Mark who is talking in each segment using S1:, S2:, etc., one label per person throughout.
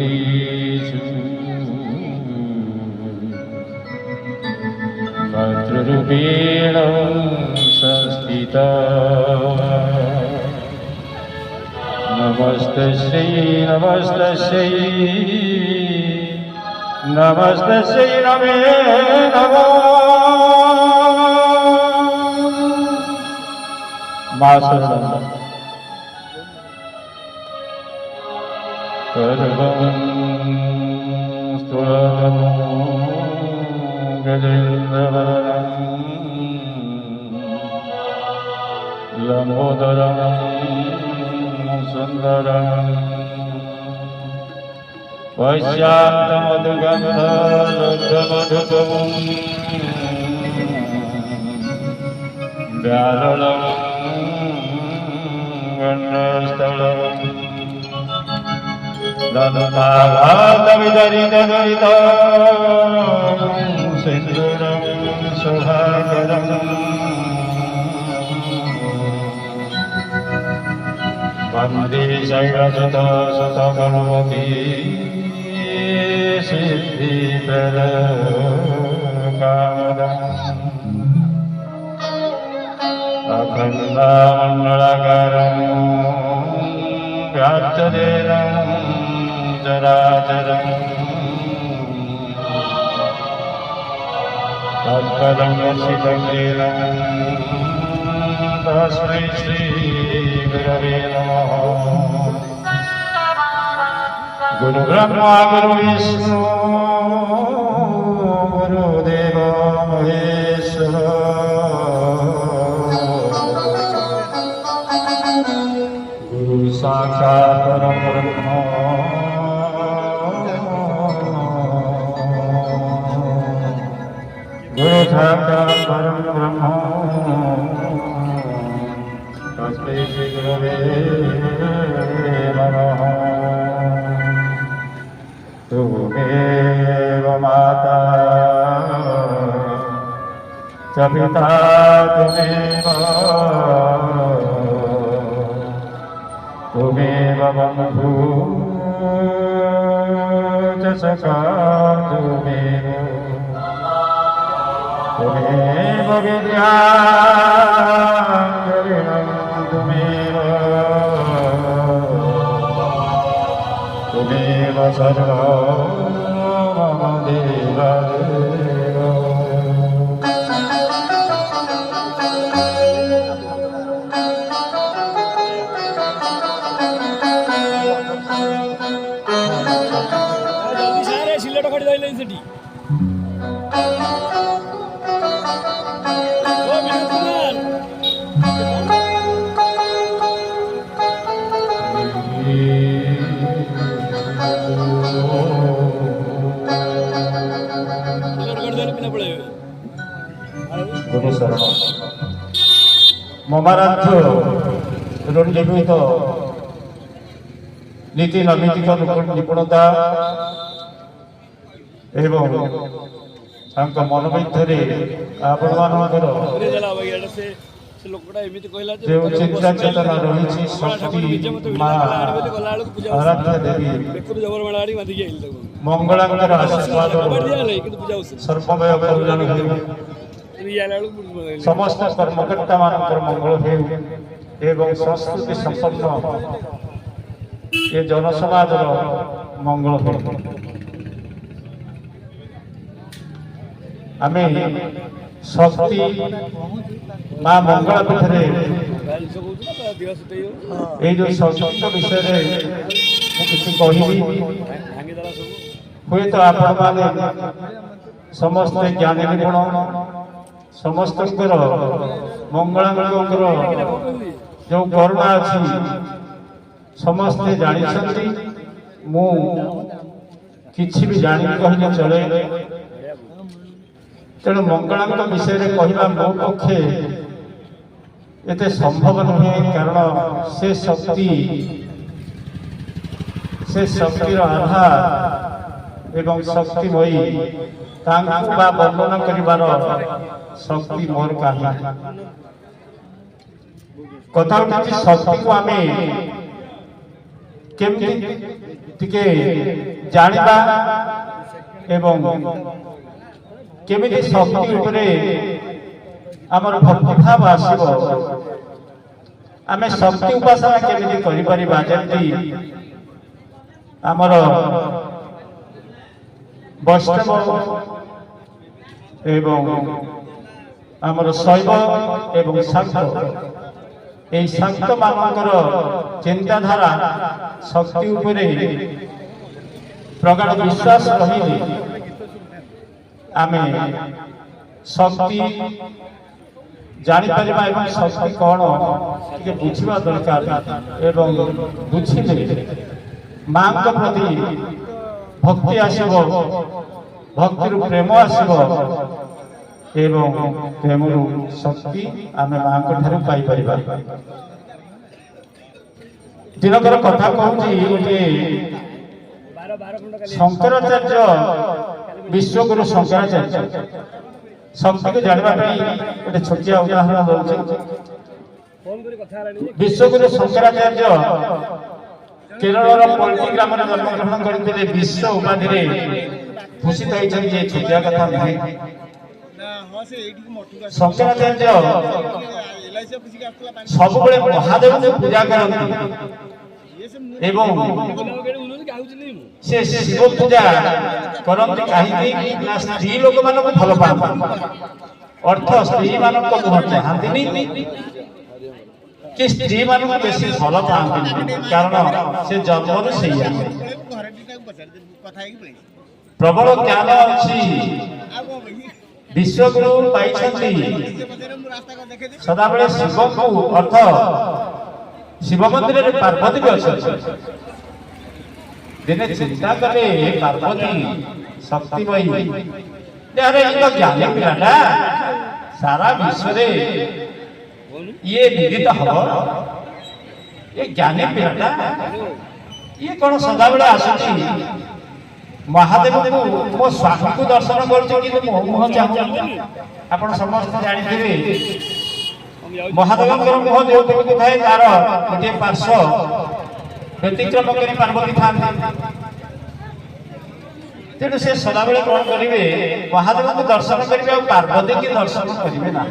S1: भूतेषु मातृरूपेण संस्थिता नमस्तस्यै नमस्तस्यै नमस्तस्यै नमे नमः मासुरं सर्वं स्तुतं गजेन्द्रवदनं लम्बोदरं सुन्दरं पश्यान्तमधुगन्धलब्धमधुकं व्याललं गण्डस्थलं दत्ताघातविदरितदरितं सिन्दूरं सुधाकरं वन्दे शैलसुतसुतगणपति सिद्धिप्रदकामदम् अखण्डमण्डलाकारं व्याप्तदेनं चराचरं तत्पदं दर्शितं येन तस्मै श्रीगुरवे नमः। गुरुब्रह्मा गुरुविष्णु गुरुदेवो महेश्वरः गुरु साक्षात् परं ब्रह्म गुरु साक्षात् परं ब्रह्म तस्मै श्रीगुरवे नमः। त्वमेव माता च पिता त्वमेव त्वमेव बन्धु च सखा त्वमेव त्वमेव विद्या त्वमेव त्वमेव सर्वं मम देव ममाराध्य रणनीतिक नीति नैतिक निपुणता एवं मन मध्य आपण जो चिंता चेतना रही शक्ति आराध्य देवी मंगलांकर आशीर्वाद सर्वमय कल्याण समस्त कर्मकर्ता मानकर मंगल हो एवं संस्कृति संपन्न ये जनसमाज मंगल हो। आमे शक्ति माँ मंगला पीठे ये जो सशक्त विषय किसी कहबी हुए तो आपण मैंने समस्त ज्ञानी निपुण समस्त मंगलांकर जो करुणा अच्छी समस्ते जानी मु किसी भी जानी कहले चले तेणु मंगलांक विषय कहवा मो पक्षे एते संभव नुहे कारण से शक्तिर आधार एवं शक्तिमयी वर्णना कर शक्ति मोर कहीं कथा शक्ति को आम केमती टिके जानिबा एवं केमिति शक्ति उपरे आमर भक्ति भाव आसिबो आमे शक्ति उपासना केमिति करि परिबा जेंति आमर वैष्णव एवं आमर शैव एवं शाक्त এই শাক্ত মানଙ୍କର চিন্তাধারা শক্তি উপরে প্রগাঢ় বিশ্বাস রহিলে ଆମେ ଶକ୍ତି ଜାଣିପାରିବା ଏବଂ ଶକ୍ତି କ'ଣ ଟିକେ ବୁଝିବା ଦରକାର ଏବଂ ବୁଝିଲେ ମାଙ୍କ ପ୍ରତି ଭକ୍ତି ଆସିବ ଭକ୍ତିରୁ ପ୍ରେମ ଆସିବ ଏବଂ ପ୍ରେମରୁ ଶକ୍ତି ଆମେ ମାଙ୍କ ଠାରୁ ପାଇପାରିବା। ଦିନକର କଥା କହୁଛି ଗୋଟିଏ ଶଙ୍କରାଚାର୍ଯ୍ୟ विश्वगुरु शंकराचार्य शक्ति को जानवा गोटे छोटिया उदाहरण दौर विश्वगुरु शंकराचार्य केरल पल्टी ग्राम जन्म ग्रहण करते विश्व उपाधि भूषित होती छोटिया कथा नुहे। शंकराचार्य सब महादेव को पूजा करते एवं से शिव पूजा करते कहीं स्त्री लोक मान भल पा अर्थ स्त्री मान मुह चाहती कि स्त्री मान बेस भल पाती कारण से जन्म से प्रबल ज्ञान अच्छी विश्वगुरु पाई सदा बेले शिव को अर्थ शिव मंदिर में पार्वती भी अच्छे दिने चिंता कले पार्वती शक्ति बही अरे ये ज्ञानी पिलाटा सारा विश्व ये विदित हम ये ज्ञानी पिलाटा ये कौन सदा बेले आसुची महादेव को मो स्वामी को दर्शन कर मुह चाहूँ आप समस्त जानी महादेव मुह जो थाए तार गोटे पार्श्व व्यतिक्रम कर पार्वती था तेणु से सदा बेले कौन करेंगे महादेव को दर्शन करेंगे और पार्वती की दर्शन करेंगे ना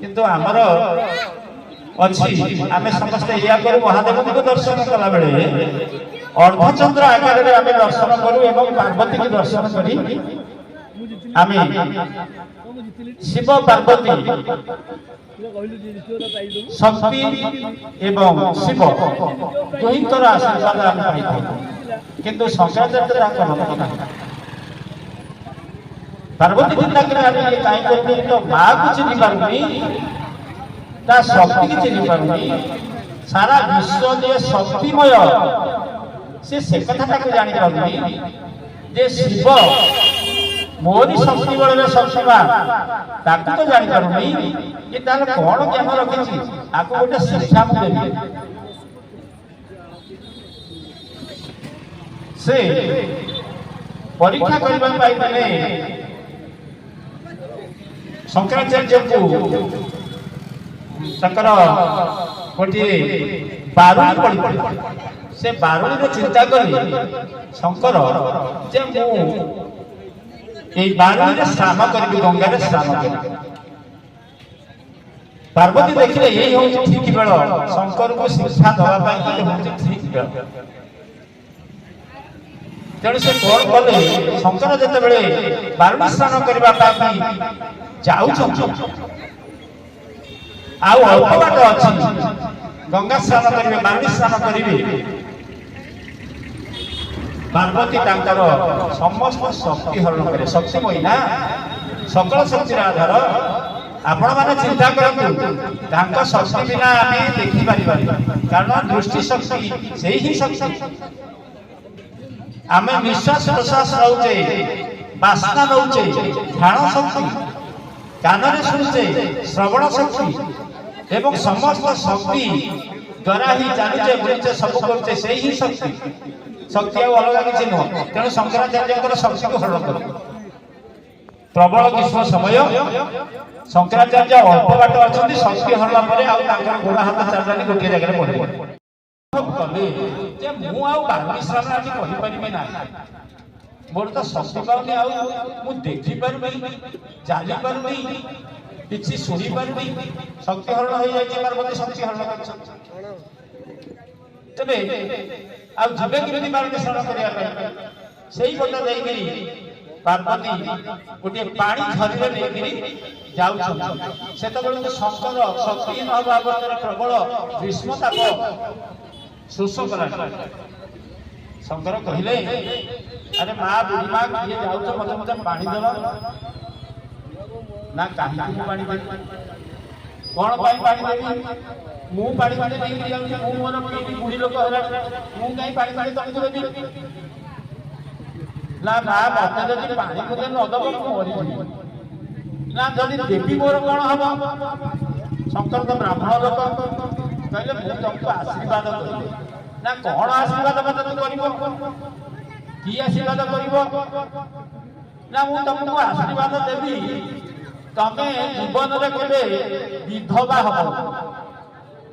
S1: किंतु आमर अच्छी आम समस्त या करूँ महादेव को दर्शन कला बेले अर्धचंद्र आकार में आम दर्शन करूँ एवं पार्वती की दर्शन करी आम शिव पार्वती शक्ति एवं शिव दुहिंकर आशीर्वाद आम पाई किंतु शंकराचार्य पार्वती चिंता करें कहीं तो माँ को चिन्ह पारुनी शक्ति की चिन्ह पारुनी सारा विश्व जे शक्तिमय से कथा जानी पारुनी जे शिव मोरी शक्ति बल शक्तिमान ताकू तो जानी पारुनी ये ताल कौन ज्ञान रखी आपको गोटे शिक्षा मुझे से परीक्षा करने शंकराचार्य को गोटे बारुणी पड़ी से बारुणी चिंता करी शंकर जे बारुणी स्नान करी गंगा स्नान कर पार्वती देखिले यही हूँ ठीक बेल शंकर को शिक्षा दवाई हूँ ठीक बेल तेणु से कौन कले शंकर जिते बड़े बारुणी स्नान करने जाऊँ आउ अल्प बाट अच्छी गंगा स्नान करेंगे बारुणी स्नान करेंगे पार्वती समस्त शक्ति हरण करे शक्तिमयी ना सकल शक्तिर आधार आपण मैंने चिंता करूँ शक्ति बिना आम देखिपर कारण दृष्टि शक्ति से ही शक्ति आम निश्वास प्रश्वास नौचे बासना नौचे घ्राण शक्ति कान शुणुचे श्रवण शक्ति एवं समस्त शक्ति द्वारा ही जानुचे बुझे सब करते से ही शक्ति शक्ति अलग किसी नुह तेणु शंकराचार्य शक्ति को हरण कर प्रबल ग्रीष्म समय शंकराचार्य अल्प बाट अच्छा शक्ति हरला गोड़ हाथ चार गोटे जगह पड़े ଯେ ମୁଁ ଆଉ ବାର୍ମିଶ୍ରଣ ଆଜି କହିପାରିବି ନାହିଁ। ମୋର ତ ଶକ୍ତି ପାଉନି, ଆଉ ମୁଁ ଦେଖିପାରୁନି, ଚାଲିପାରୁନି, କିଛି ଶୁଣିପାରୁନି। ଶକ୍ତି ହରଣ ହେଇଯାଇଛି, ପାର୍ବତୀ ଶକ୍ତି ହରଣ କରିଛନ୍ତି। ତେବେ ଆଉ ଯିବେ କେମିତି ବାର୍ମିଶ୍ରଣ କରିବା ପାଇଁ? ସେଇ ପଟ ଦେଇକିରି ପାର୍ବତୀ ଗୋଟିଏ ପାଣି ଝରିରେ ନେଇକିରି ଯାଉଛନ୍ତି। ସେତେବେଳକୁ ଶଙ୍କର ଶକ୍ତିହୀନ ଭାବରେ ପ୍ରବଳ ଗ୍ରୀଷ୍ମ ତାପ ଶୋଷ କଲାଣି। ଶଙ୍କର କହିଲେ, ଆରେ ମା ବୁଢ଼ୀ ମା କିଏ ଯାଉଛ, ମତେ ମତେ ପାଣି ଦେଲ ନା? କାହିଁକି ମୁଁ ପାଣି ଦେବି? କଣ ପାଇଁ ପାଣି ଦେବି? ମୁଁ ପାଣି ନେଇକି ଯାଉଛି, ମୁଁ ମୋର ବୁଢ଼ୀ ଲୋକ ହେଲାଣି, ମୁଁ କାହିଁ ପାଣି ତମକୁ ଦେବି? ନା ମା ମତେ ଯଦି ପାଣି ମତେ ନଦବ ମୁଁ ମରିଯିବି। ନା ଯଦି ଦେବି ମୋର କଣ ହବ? ଶଙ୍କର ତ ବ୍ରାହ୍ମଣ ଲୋକ, କହିଲେ ମୁଁ ତମକୁ ଆଶୀର୍ବାଦ କରିବି। ନା କଣ ଆଶୀର୍ବାଦ ମତେ କରିବ? କି ଆଶୀର୍ବାଦ କରିବ? ନା ମୁଁ ତମକୁ ଆଶୀର୍ବାଦ ଦେବି, ତମେ ଜୀବନରେ କେବେ ବିଧବା ହବ।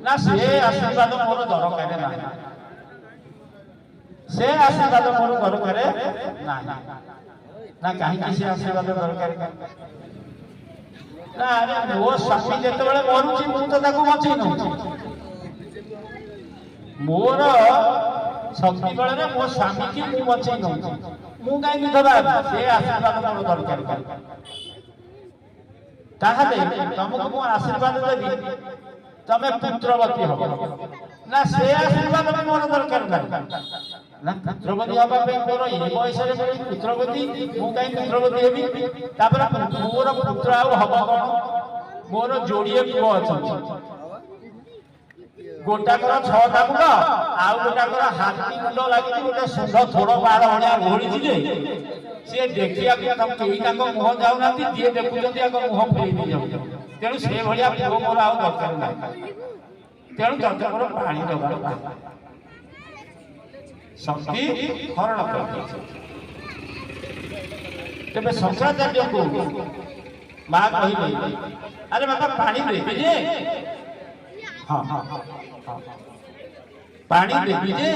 S1: ନା ସେ ଆଶୀର୍ବାଦ ମୋର ଦରକାର ନାହିଁ, ସେ ଆଶୀର୍ବାଦ ମୋର ଦରକାର ନାହିଁ। ନା କାହିଁକି ସେ ଆଶୀର୍ବାଦ ଦରକାର? ନା ଆରେ ମୋ ସ୍ୱାମୀ ଯେତେବେଳେ ମରୁଛି ମୁଁ ତ ତାକୁ ବଞ୍ଚେଇ ନଉଛି। ମୋର ଶକ୍ତି ବଳରେ ମୋ ସ୍ୱାମୀକି ମୁଁ ବଞ୍ଚେଇ ନଉଛି, ମୁଁ କାହିଁ ବିଧବା? ସେ ଆଶୀର୍ବାଦ ମୋର ଦରକାର। ତାହେଲେ ତମକୁ ମୁଁ ଆଶୀର୍ବାଦ ଦେବି, ତମେ ପୁତ୍ରବତୀ ହବ। ନା ସେ ଆଶୀର୍ବାଦ ବି ମୋର ଦରକାର ନାହିଁ। ନା ପୁତ୍ରବତୀ ହବା ପାଇଁ ମୋର ଏ ବୟସରେ ପୁତ୍ରବତୀ, ମୁଁ କାହିଁ ପୁତ୍ରବତୀ ହେବି? ତାପରେ ମୋର ପୁତ୍ର ଆଉ ହବ କଣ? ମୋର ଯୋଡ଼ିଏ ପୁଅ ଅଛନ୍ତି, ଗୋଟାକର 6ଟା ମୁଣ୍ଡ, ଆଉ ଗୋଟାକର ହାତୀ ମୁଣ୍ଡ ଲାଗିଛି, ଗୋଟେ ସୁଧ ଥୋଡ଼ ପାହାଡ଼ ଭଳିଆ ଓହଳିଛି ଯେ ସିଏ ଦେଖିବାକୁ କେହି ତାଙ୍କ ମୁହଁ ଯାଉନାହାନ୍ତି, ଯିଏ ଦେଖୁଛନ୍ତି ଆଗ ମୁହଁ ଫେରେଇ ନେଇଯାଉଛନ୍ତି। ତେଣୁ ସେ ଭଳିଆ ପୁଅ ମୋର ଆଉ ଦରକାର ନାହିଁ। ତେଣୁ ଯଜ୍ଞର ପାଣି ଦେବାର ଶକ୍ତି ହରଣ କରିଦେଇଛି। ତେବେ ଶଙ୍କରାଚାର୍ଯ୍ୟଙ୍କୁ ମା କହିଲେ, ଆରେ ବାପା ପାଣି ଦେବି ଯେ, ହଁ ପାଣି ଦେବି ଯେ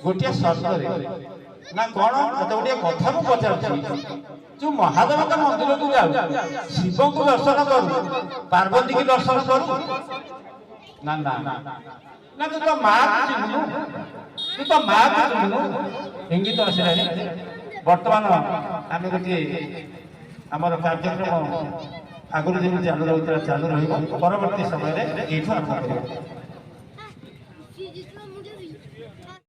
S1: ଗୋଟିଏ ସର୍ତ୍ତରେ। ନା କଣ? ମତେ ଗୋଟିଏ କଥା ମୁଁ ପଚାରୁଛି, ଯୋଉ ମହାଦେବଙ୍କ ମନ୍ଦିରକୁ ଯାଉ, ଶିବଙ୍କୁ ଦର୍ଶନ କରୁ, ପାର୍ବତୀକି ଦର୍ଶନ କରୁ? ନା ନା ନା, ତୁ ତ ମା କୁ ଚିହ୍ନୁ, ତୁ ତ ମା କୁ ଚିହ୍ନୁ। ଇଙ୍ଗିତ ଆସିଲାଣି। ବର୍ତ୍ତମାନ ଆମେ ଗୋଟିଏ ଆମର କାର୍ଯ୍ୟକ୍ରମ ଆଗରୁ ଯେମିତି ଚାଲୁ ରହୁଥିଲା ଚାଲୁ ରହିବ, ପରବର୍ତ୍ତୀ ସମୟରେ ଏଇଠୁ ଆରମ୍ଭ କରିବା।